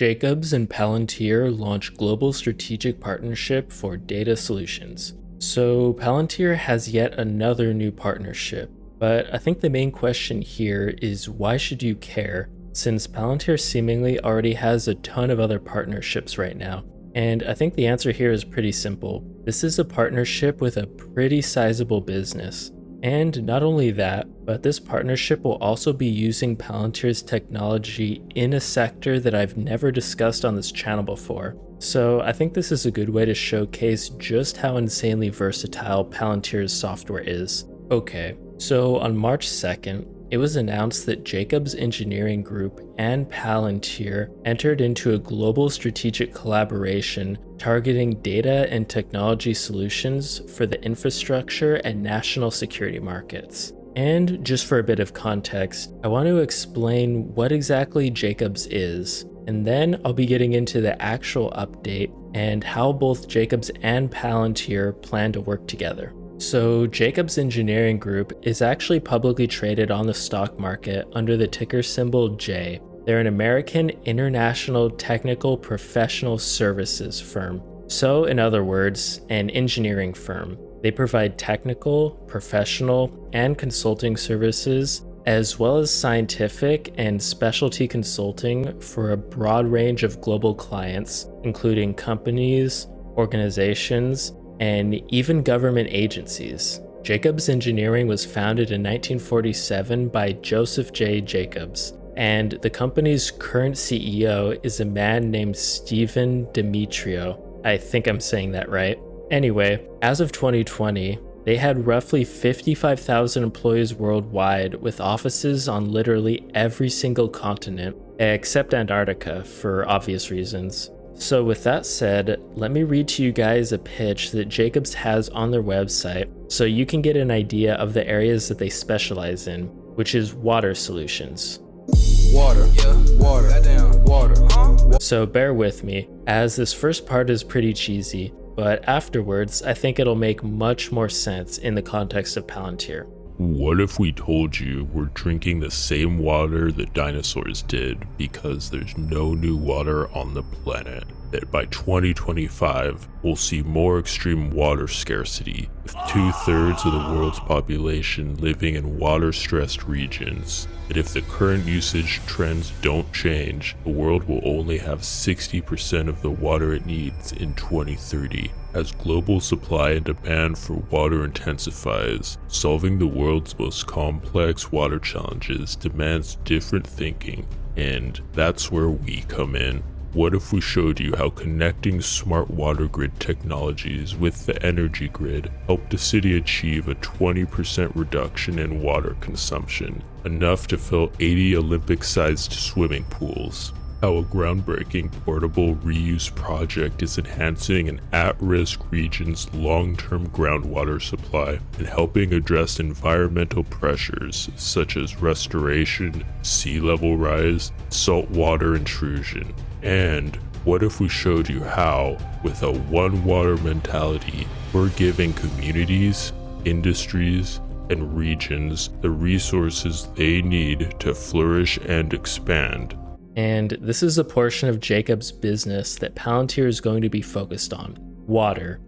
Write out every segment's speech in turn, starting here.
Jacobs and Palantir launch global strategic partnership for data solutions. So Palantir has yet another new partnership, but I think the main question here is why should you care, since Palantir seemingly already has a ton of other partnerships right now. And I think the answer here is pretty simple. This is a partnership with a pretty sizable business. And not only that, but this partnership will also be using Palantir's technology in a sector that I've never discussed on this channel before. So I think this is a good way to showcase just how insanely versatile Palantir's software is. Okay, so on March 2nd, it was announced that Jacobs Engineering Group and Palantir entered into a global strategic collaboration targeting data and technology solutions for the infrastructure and national security markets. And just for a bit of context, I want to explain what exactly Jacobs is, and then I'll be getting into the actual update and how both Jacobs and Palantir plan to work together. So Jacobs Engineering Group is actually publicly traded on the stock market under the ticker symbol J. They're an American international technical professional services firm. So in other words, an engineering firm. They provide technical, professional, and consulting services, as well as scientific and specialty consulting for a broad range of global clients, including companies, organizations, and even government agencies. Jacobs Engineering was founded in 1947 by Joseph J. Jacobs, and the company's current CEO is a man named Stephen Demetrio. I think I'm saying that right. Anyway, as of 2020, they had roughly 55,000 employees worldwide with offices on literally every single continent, except Antarctica for obvious reasons. So with that said, let me read to you guys a pitch that Jacobs has on their website so you can get an idea of the areas that they specialize in, which is water solutions. Water. So bear with me, as this first part is pretty cheesy, but afterwards I think it'll make much more sense in the context of Palantir. What if we told you we're drinking the same water the dinosaurs did because there's no new water on the planet? That by 2025, we'll see more extreme water scarcity, with 2/3 of the world's population living in water-stressed regions. That if the current usage trends don't change, the world will only have 60% of the water it needs in 2030. As global supply and demand for water intensifies, solving the world's most complex water challenges demands different thinking, and that's where we come in. What if we showed you how connecting smart water grid technologies with the energy grid helped a city achieve a 20% reduction in water consumption, enough to fill 80 Olympic-sized swimming pools? How a groundbreaking portable reuse project is enhancing an at-risk region's long-term groundwater supply and helping address environmental pressures such as restoration, sea level rise, saltwater intrusion. And what if we showed you how, with a one water mentality, we're giving communities, industries, and regions the resources they need to flourish and expand? And this is a portion of Jacobs' business that Palantir is going to be focused on: water.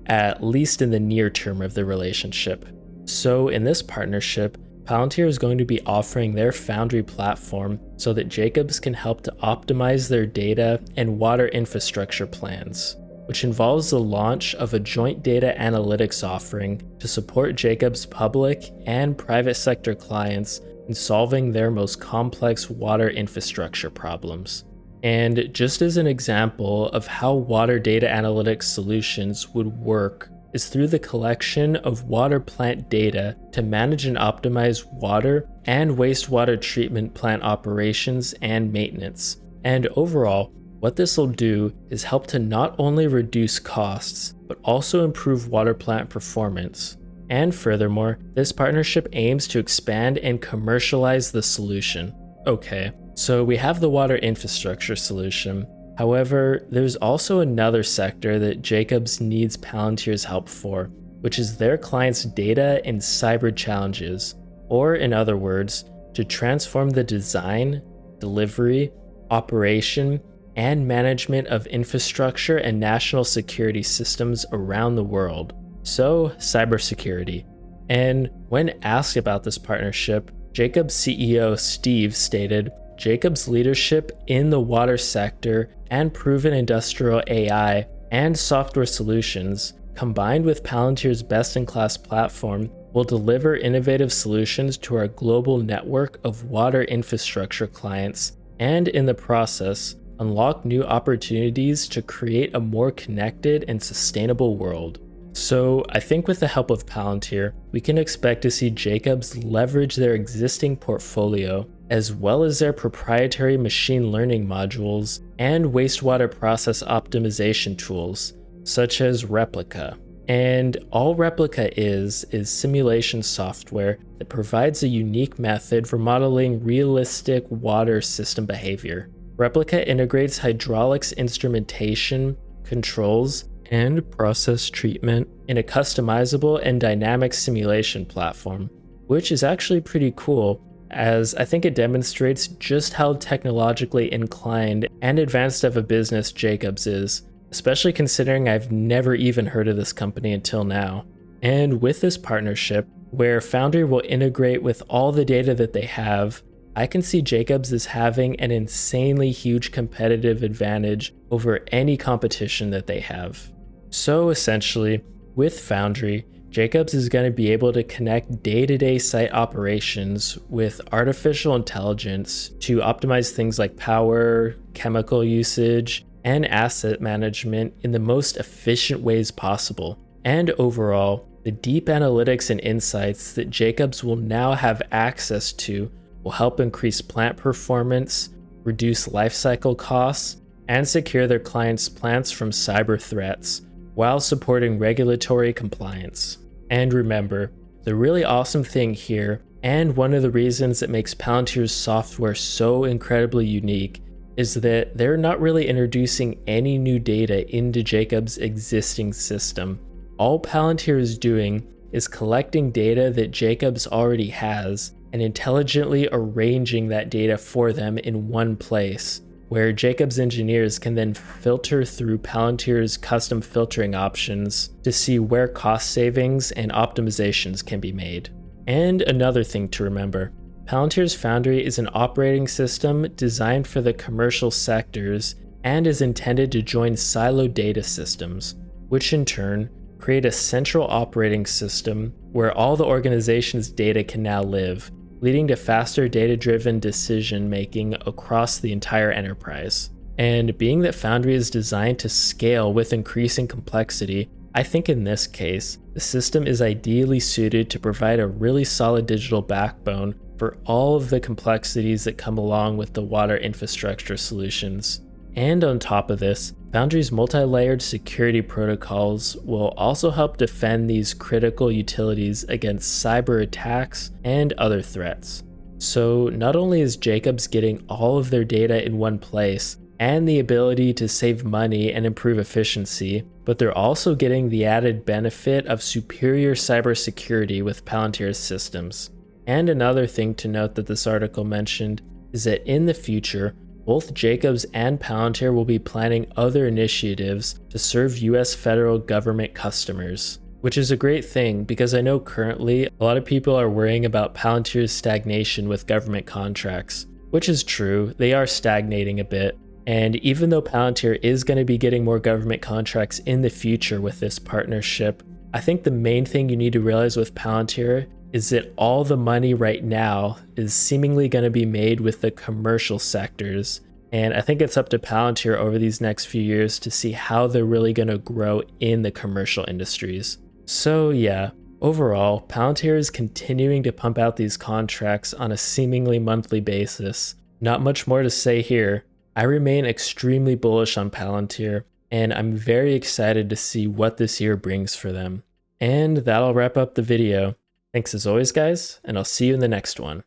At least in the near term of the relationship. So in this partnership, Palantir is going to be offering their Foundry platform so that Jacobs can help to optimize their data and water infrastructure plans, which involves the launch of a joint data analytics offering to support Jacobs' public and private sector clients in solving their most complex water infrastructure problems. And just as an example of how water data analytics solutions would work is through the collection of water plant data to manage and optimize water and wastewater treatment plant operations and maintenance. And overall, what this will do is help to not only reduce costs, but also improve water plant performance. And furthermore, this partnership aims to expand and commercialize the solution. Okay, so we have the water infrastructure solution. However, there's also another sector that Jacobs needs Palantir's help for, which is their clients' data and cyber challenges, or in other words, to transform the design, delivery, operation, and management of infrastructure and national security systems around the world. So, cybersecurity. And when asked about this partnership, Jacobs CEO Steve stated, Jacobs' leadership in the water sector and proven industrial AI and software solutions, combined with Palantir's best-in-class platform, will deliver innovative solutions to our global network of water infrastructure clients, and in the process, unlock new opportunities to create a more connected and sustainable world. So I think with the help of Palantir, we can expect to see Jacobs leverage their existing portfolio, as well as their proprietary machine learning modules and wastewater process optimization tools, such as Replica. And all Replica is simulation software that provides a unique method for modeling realistic water system behavior. Replica integrates hydraulics instrumentation, controls, and process treatment in a customizable and dynamic simulation platform, which is actually pretty cool, as I think it demonstrates just how technologically inclined and advanced of a business Jacobs is, especially considering I've never even heard of this company until now. And with this partnership, where Foundry will integrate with all the data that they have, I can see Jacobs as having an insanely huge competitive advantage over any competition that they have. So essentially, with Foundry, Jacobs is going to be able to connect day-to-day site operations with artificial intelligence to optimize things like power, chemical usage, and asset management in the most efficient ways possible. And overall, the deep analytics and insights that Jacobs will now have access to will help increase plant performance, reduce lifecycle costs, and secure their clients' plants from cyber threats, while supporting regulatory compliance. And remember, the really awesome thing here, and one of the reasons that makes Palantir's software so incredibly unique, is that they're not really introducing any new data into Jacobs' existing system. All Palantir is doing is collecting data that Jacobs already has and intelligently arranging that data for them in one place, where Jacobs engineers can then filter through Palantir's custom filtering options to see where cost savings and optimizations can be made. And another thing to remember, Palantir's Foundry is an operating system designed for the commercial sectors and is intended to join siloed data systems, which in turn create a central operating system where all the organization's data can now live, leading to faster data-driven decision-making across the entire enterprise. And being that Foundry is designed to scale with increasing complexity, I think in this case, the system is ideally suited to provide a really solid digital backbone for all of the complexities that come along with the water infrastructure solutions. And on top of this, Foundry's multi-layered security protocols will also help defend these critical utilities against cyber attacks and other threats. So not only is Jacobs getting all of their data in one place and the ability to save money and improve efficiency, but they're also getting the added benefit of superior cybersecurity with Palantir's systems. And another thing to note that this article mentioned is that in the future, both Jacobs and Palantir will be planning other initiatives to serve US federal government customers, which is a great thing because I know currently a lot of people are worrying about Palantir's stagnation with government contracts, which is true, they are stagnating a bit. And even though Palantir is going to be getting more government contracts in the future with this partnership, I think the main thing you need to realize with Palantir is that all the money right now is seemingly going to be made with the commercial sectors. And I think it's up to Palantir over these next few years to see how they're really going to grow in the commercial industries. So yeah, overall, Palantir is continuing to pump out these contracts on a seemingly monthly basis. Not much more to say here. I remain extremely bullish on Palantir, and I'm very excited to see what this year brings for them. And that'll wrap up the video. Thanks as always, guys, and I'll see you in the next one.